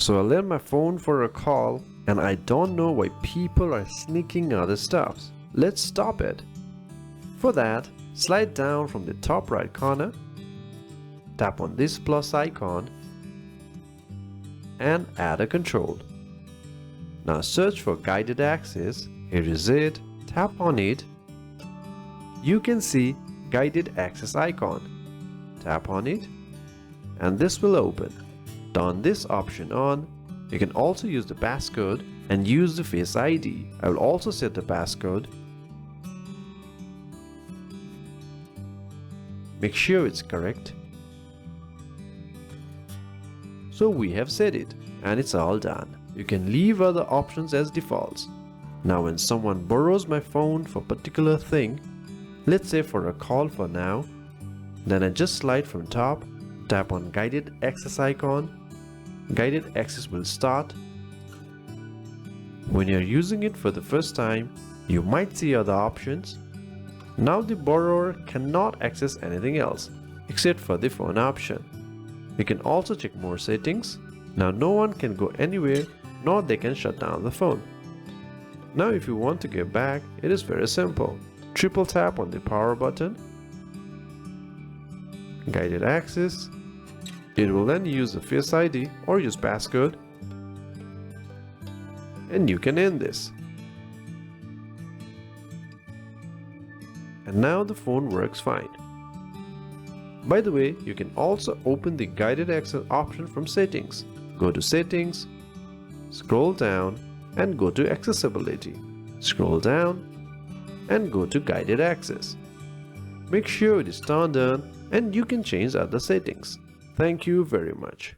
So I lent my phone for a call and I don't know why people are sneaking other stuffs. Let's stop it. For that, slide down from the top right corner, tap on this plus icon and add a control. Now search for guided access. Here is it. Tap on it. You can see guided access icon. Tap on it and this will open. Turn this option on. You can also use the passcode and use the Face ID. I will also set the passcode. Make sure it's correct. So we have set it and it's all done. You can leave other options as defaults. Now when someone borrows my phone for a particular thing, let's say for a call for now, then I just slide from top, tap on guided access icon. Guided access will start. When you're using it for the first time, you might see other options. Now the borrower cannot access anything else except for the phone option. You can also check more settings. Now no one can go anywhere, nor they can shut down the phone. Now if you want to get back, it is very simple. Triple tap on the power button. Guided access. It will then use the Face ID or use passcode. And you can end this. And now the phone works fine. By the way, you can also open the guided access option from settings. Go to settings, scroll down and go to accessibility. Scroll down and go to guided access. Make sure it is turned on and you can change other settings. Thank you very much.